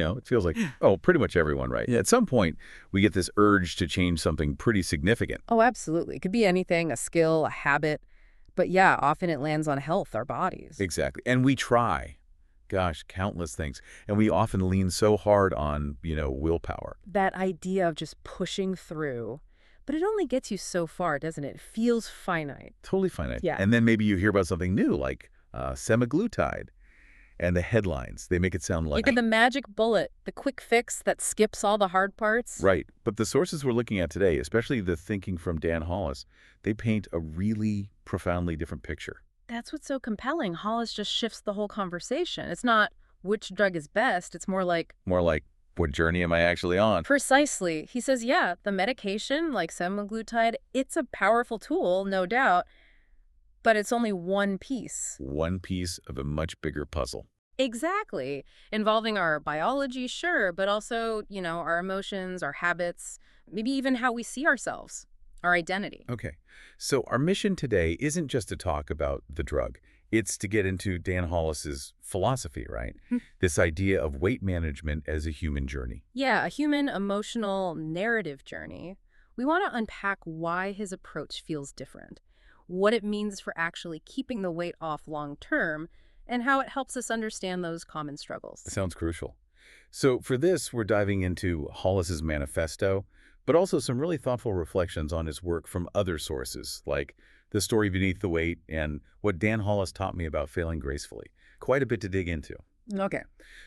It feels like, oh, pretty much everyone, right? At some point, we get this urge to change something pretty significant. Oh, absolutely. It could be anything, a skill, a habit. But yeah, often it lands on health, our bodies. Exactly. And we try, gosh, countless things. And we often lean so hard on, willpower. That idea of just pushing through. But it only gets you so far, doesn't it? It feels finite. Totally finite. Yeah. And then maybe you hear about something new, like semaglutide. And the headlines, they make it sound like... Like the magic bullet, the quick fix that skips all the hard parts. Right. But the sources we're looking at today, especially the thinking from Dan Hollis, they paint a really profoundly different picture. That's what's so compelling. Hollis just shifts the whole conversation. It's not which drug is best. It's more like... More like, what journey am I actually on? Precisely. He says, yeah, the medication, like semaglutide, it's a powerful tool, no doubt, but it's only one piece. One piece of a much bigger puzzle. Exactly. Involving our biology, sure, but also, our emotions, our habits, maybe even how we see ourselves, our identity. Okay. So our mission today isn't just to talk about the drug. It's to get into Dan Hollis's philosophy, right? This idea of weight management as a human journey. Yeah, a human emotional narrative journey. We want to unpack why his approach feels different, what it means for actually keeping the weight off long term, and how it helps us understand those common struggles. Sounds crucial. So for this, we're diving into Hollis's manifesto, but also some really thoughtful reflections on his work from other sources, like The Story Beneath the Weight and What Dan Hollis Taught Me About Failing Gracefully. Quite a bit to dig into. Okay.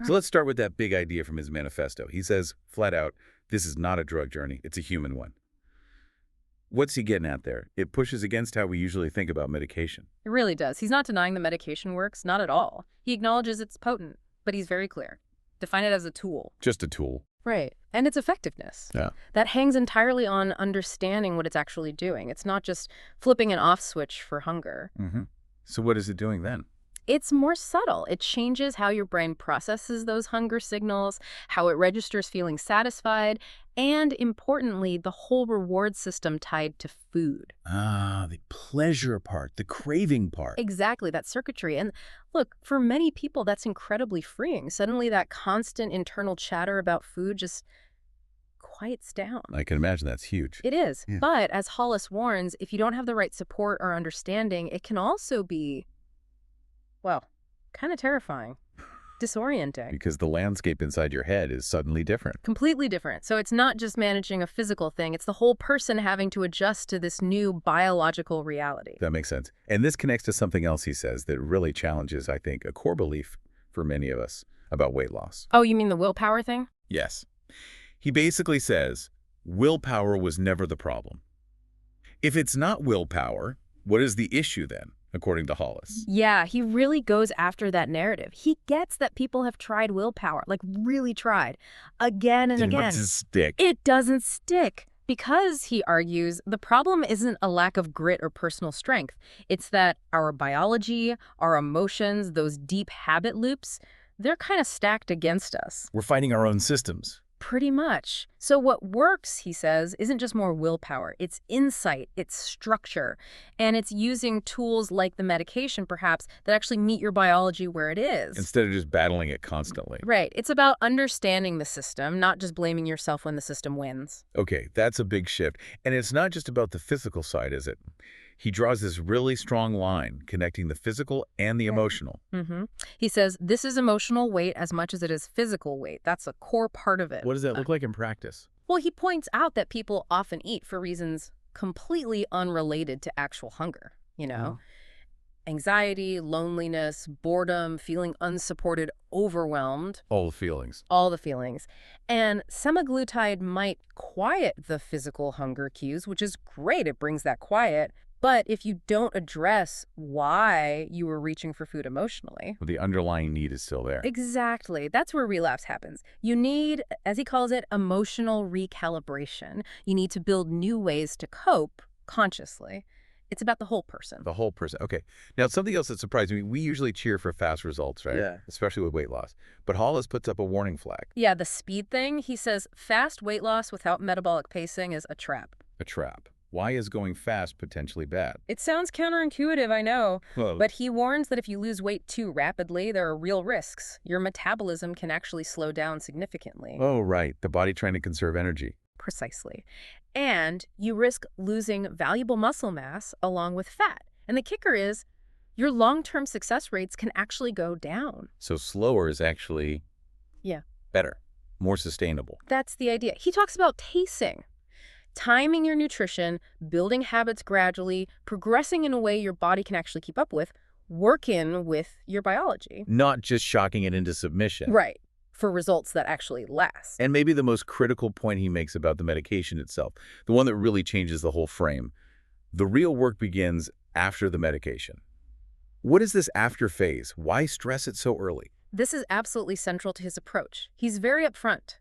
So let's start with that big idea from his manifesto. He says, flat out, this is not a drug journey, it's a human one. What's he getting at there? It pushes against how we usually think about medication. It really does. He's not denying the medication works, not at all. He acknowledges it's potent, but he's very clear. Define it as a tool. Just a tool. Right. And its effectiveness. Yeah. That hangs entirely on understanding what it's actually doing. It's not just flipping an off switch for hunger. So what is it doing then? It's more subtle. It changes how your brain processes those hunger signals, how it registers feeling satisfied, and importantly, the whole reward system tied to food. Ah, the pleasure part, the craving part. Exactly, that circuitry. And look, for many people, that's incredibly freeing. Suddenly that constant internal chatter about food just quiets down. I can imagine that's huge. It is. Yeah. But as Hollis warns, if you don't have the right support or understanding, it can also be, well, kind of terrifying, disorienting. Because the landscape inside your head is suddenly different. Completely different. So it's not just managing a physical thing. It's the whole person having to adjust to this new biological reality. That makes sense. And this connects to something else he says that really challenges, I think, a core belief for many of us about weight loss. Oh, you mean the willpower thing? Yes. He basically says, willpower was never the problem. If it's not willpower, what is the issue then, according to Hollis? Yeah, he really goes after that narrative. He gets that people have tried willpower, like really tried, again and again. It doesn't stick. It doesn't stick. Because, he argues, the problem isn't a lack of grit or personal strength. It's that our biology, our emotions, those deep habit loops, they're kind of stacked against us. We're fighting our own systems. Pretty much. So what works, he says, isn't just more willpower. It's insight, it's structure, and it's using tools like the medication, perhaps, that actually meet your biology where it is. Instead of just battling it constantly. Right. It's about understanding the system, not just blaming yourself when the system wins. Okay, that's a big shift. And it's not just about the physical side, is it? He draws this really strong line connecting the physical and the emotional. He says, this is emotional weight as much as it is physical weight. That's a core part of it. What does that look like in practice? Well, he points out that people often eat for reasons completely unrelated to actual hunger, Anxiety, loneliness, boredom, feeling unsupported, overwhelmed. All the feelings. All the feelings. And semaglutide might quiet the physical hunger cues, which is great. It brings that quiet. But if you don't address why you were reaching for food emotionally... Well, the underlying need is still there. Exactly. That's where relapse happens. You need, as he calls it, emotional recalibration. You need to build new ways to cope consciously. It's about the whole person. The whole person. Okay. Now, something else that surprised me, we usually cheer for fast results, right? Yeah. Especially with weight loss. But Hollis puts up a warning flag. Yeah, the speed thing, he says fast weight loss without metabolic pacing is a trap. A trap. Why is going fast potentially bad? It sounds counterintuitive, I know, Well, but he warns that if you lose weight too rapidly, there are real risks. Your metabolism can actually slow down significantly. oh, right. The body trying to conserve energy. Precisely. And you risk losing valuable muscle mass along with fat. And the kicker is, your long-term success rates can actually go down. So slower is actually Yeah. better, more sustainable. That's the idea. He talks about pacing, timing your nutrition, building habits gradually, progressing in a way your body can actually keep up with, working with your biology. Not just shocking it into submission. Right. For results that actually last. And maybe the most critical point he makes about the medication itself, the one that really changes the whole frame. The real work begins after the medication. What is this after phase? Why stress it so early? This is absolutely central to his approach. He's very upfront.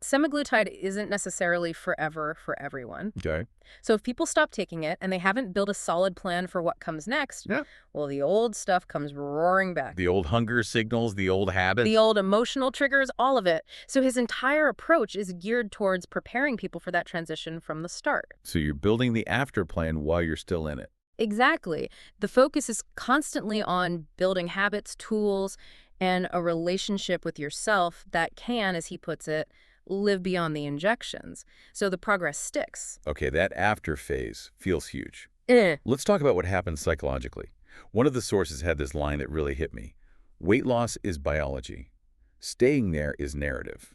Semaglutide isn't necessarily forever for everyone. Okay. So if people stop taking it and they haven't built a solid plan for what comes next, Yeah. well, the old stuff comes roaring back. The old hunger signals, the old habits. The old emotional triggers, all of it. So his entire approach is geared towards preparing people for that transition from the start. So you're building the after plan while you're still in it. Exactly. The focus is constantly on building habits, tools, and a relationship with yourself that can, as he puts it, live beyond the injections. So the progress sticks. Okay, that after phase feels huge. Eh. Let's talk about what happens psychologically. One of the sources had this line that really hit me. Weight loss is biology. Staying there is narrative.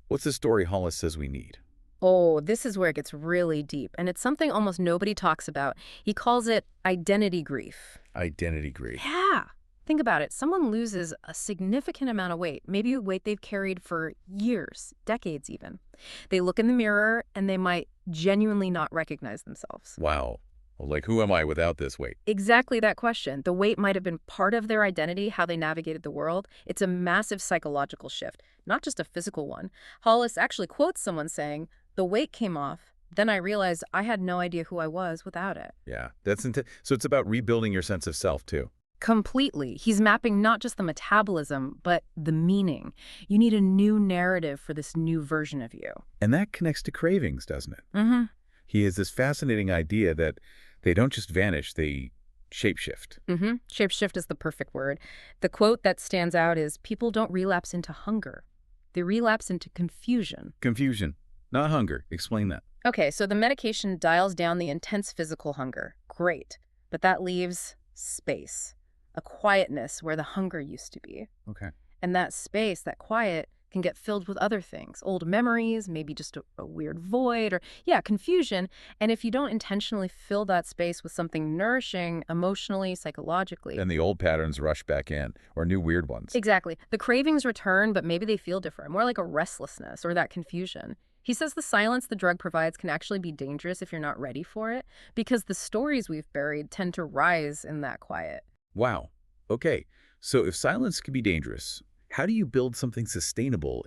What's the story Hollis says we need? Oh, this is where it gets really deep, and it's something almost nobody talks about. He calls it identity grief. Identity grief. Yeah. Think about it. Someone loses a significant amount of weight, maybe weight they've carried for years, decades even. They look in the mirror and they might genuinely not recognize themselves. Wow. Well, like, who am I without this weight? Exactly that question. The weight might have been part of their identity, how they navigated the world. It's a massive psychological shift, not just a physical one. Hollis actually quotes someone saying, "The weight came off, then I realized I had no idea who I was without it." Yeah, so it's about rebuilding your sense of self, too. Completely. He's mapping not just the metabolism, but the meaning. You need a new narrative for this new version of you. And that connects to cravings, doesn't it? Mm-hmm. He has this fascinating idea that they don't just vanish, they shapeshift. Mm-hmm. Shapeshift is the perfect word. The quote that stands out is, "People don't relapse into hunger. They relapse into confusion." Confusion, not hunger. Explain that. Okay, so the medication dials down the intense physical hunger. Great. But that leaves space. A quietness where the hunger used to be. Okay. And that space, that quiet, can get filled with other things. Old memories, maybe just a weird void, or, confusion. And if you don't intentionally fill that space with something nourishing emotionally, psychologically. And the old patterns rush back in, or new weird ones. Exactly. The cravings return, but maybe they feel different, more like a restlessness or that confusion. He says the silence the drug provides can actually be dangerous if you're not ready for it, because the stories we've buried tend to rise in that quiet. Wow. Okay. So if silence can be dangerous, how do you build something sustainable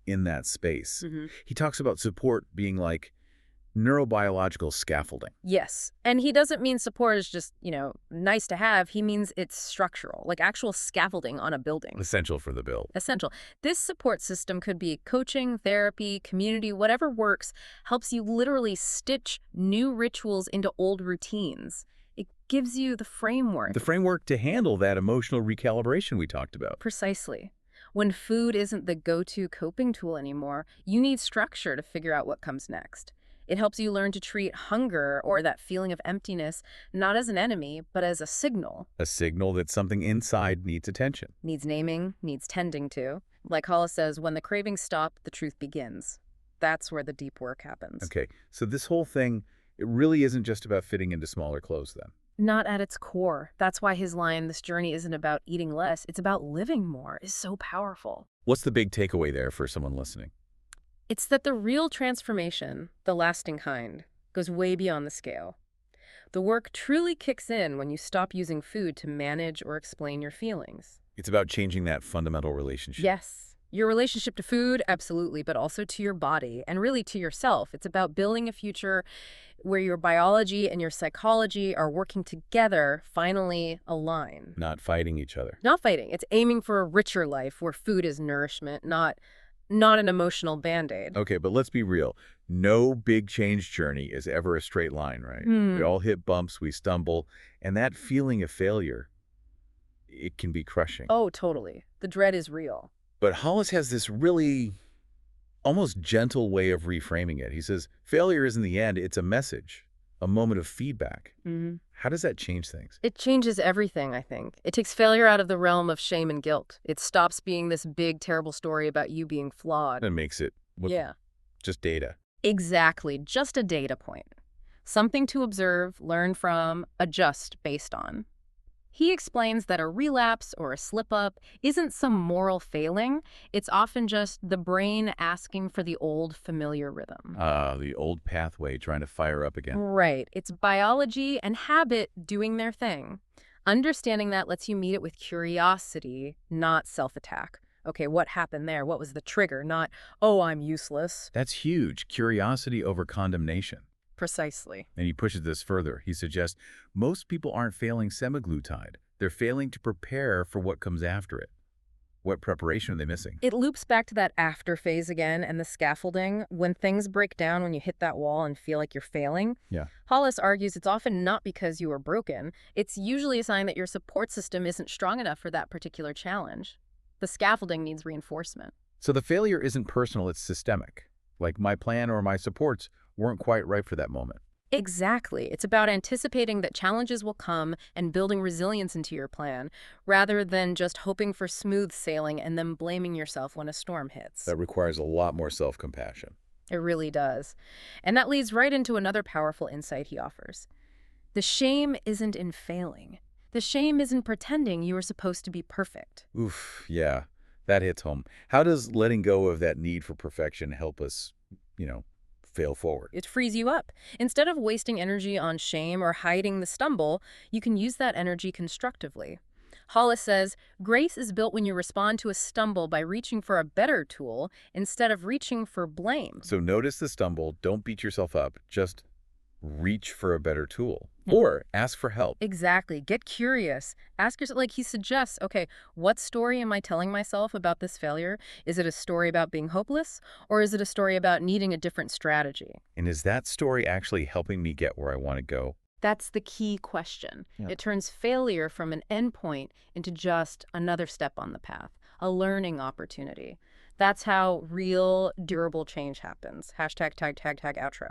in that space? He talks about support being like neurobiological scaffolding. Yes. And he doesn't mean support is just, nice to have. He means it's structural, like actual scaffolding on a building. Essential for the build. Essential. This support system could be coaching, therapy, community, whatever works, helps you literally stitch new rituals into old routines. It gives you the framework. The framework to handle that emotional recalibration we talked about. Precisely. When food isn't the go-to coping tool anymore, you need structure to figure out what comes next. It helps you learn to treat hunger or that feeling of emptiness not as an enemy, but as a signal. A signal that something inside needs attention. Needs naming, needs tending to. Like Hollis says, when the cravings stop, the truth begins. That's where the deep work happens. Okay, so this whole thing, it really isn't just about fitting into smaller clothes then. Not at its core. That's why his line, "This journey isn't about eating less, it's about living more," is so powerful. What's the big takeaway there for someone listening? It's that the real transformation, the lasting kind, goes way beyond the scale. The work truly kicks in when you stop using food to manage or explain your feelings. It's about changing that fundamental relationship. Yes. Your relationship to food, absolutely, but also to your body and really to yourself. It's about building a future where your biology and your psychology are working together, finally align. Not fighting each other. Not fighting. It's aiming for a richer life where food is nourishment, not an emotional Band-Aid. Okay, but let's be real. No big change journey is ever a straight line, right? We Hmm. all hit bumps, we stumble, and that feeling of failure, it can be crushing. Oh, totally. The dread is real. But Hollis has this really almost gentle way of reframing it. He says, failure isn't the end, it's a message, a moment of feedback. Hmm. How does that change things? It changes everything, I think. It takes failure out of the realm of shame and guilt. It stops being this big, terrible story about you being flawed. That makes it Yeah. just data. Exactly. Just a data point. Something to observe, learn from, adjust based on. He explains that a relapse or a slip-up isn't some moral failing. It's often just the brain asking for the old familiar rhythm. The old pathway trying to fire up again. Right. It's biology and habit doing their thing. Understanding that lets you meet it with curiosity, not self-attack. Okay, what happened there? What was the trigger? Not, oh, I'm useless. That's huge. Curiosity over condemnation. Precisely. And he pushes this further. He suggests most people aren't failing semaglutide. They're failing to prepare for what comes after it. What preparation are they missing? It loops back to that after phase again and the scaffolding. When things break down, when you hit that wall and feel like you're failing, Yeah. Hollis argues it's often not because you are broken. It's usually a sign that your support system isn't strong enough for that particular challenge. The scaffolding needs reinforcement. So the failure isn't personal, it's systemic. Like my plan or my supports weren't quite right for that moment. Exactly. It's about anticipating that challenges will come and building resilience into your plan, rather than just hoping for smooth sailing and then blaming yourself when a storm hits. That requires a lot more self-compassion. It really does. And that leads right into another powerful insight he offers. The shame isn't in failing. The shame isn't pretending you are supposed to be perfect. Oof, yeah, that hits home. How does letting go of that need for perfection help us, fail forward? It frees you up. Instead of wasting energy on shame or hiding the stumble, you can use that energy constructively. Hollis says, grace is built when you respond to a stumble by reaching for a better tool instead of reaching for blame. So notice the stumble, don't beat yourself up, just reach for a better tool or ask for help. Exactly. Get curious. Ask yourself, like he suggests, okay, what story am I telling myself about this failure? Is it a story about being hopeless, or is it a story about needing a different strategy? And is that story actually helping me get where I want to go? That's the key question. Yeah. It turns failure from an endpoint into just another step on the path, a learning opportunity. That's how real, durable change happens. Hashtag tag, tag, tag, outro.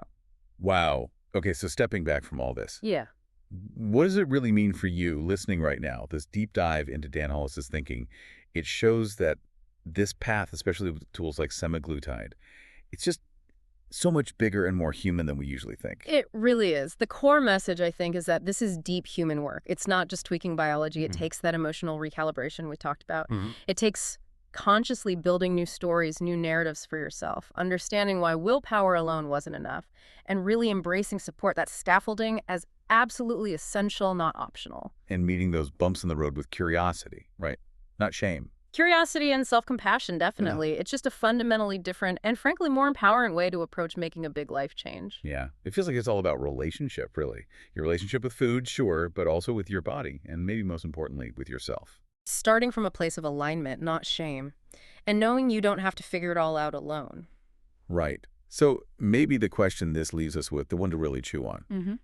Wow. Okay, so stepping back from all this, Yeah. what does it really mean for you listening right now, this deep dive into Dan Hollis's thinking? It shows that this path, especially with tools like semaglutide, it's just so much bigger and more human than we usually think. It really is. The core message, I think, is that this is deep human work. It's not just tweaking biology. It takes that emotional recalibration we talked about. It takes consciously building new stories, new narratives for yourself, understanding why willpower alone wasn't enough, and really embracing support, that scaffolding, as absolutely essential, not optional. And meeting those bumps in the road with curiosity, right? Not shame. Curiosity and self-compassion, definitely. It's just a fundamentally different and frankly more empowering way to approach making a big life change. Yeah. It feels like it's all about relationship, really. Your relationship with food, sure, but also with your body, and maybe most importantly, with yourself. Starting from a place of alignment, not shame, and knowing you don't have to figure it all out alone. Right. So maybe the question this leaves us with, the one to really chew on. Mm-hmm.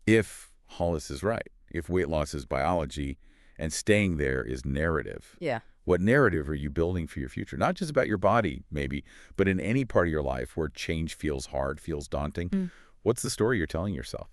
If Hollis is right, if weight loss is biology and staying there is narrative, Yeah. what narrative are you building for your future? Not just about your body, maybe, but in any part of your life where change feels hard, feels daunting. What's the story you're telling yourself?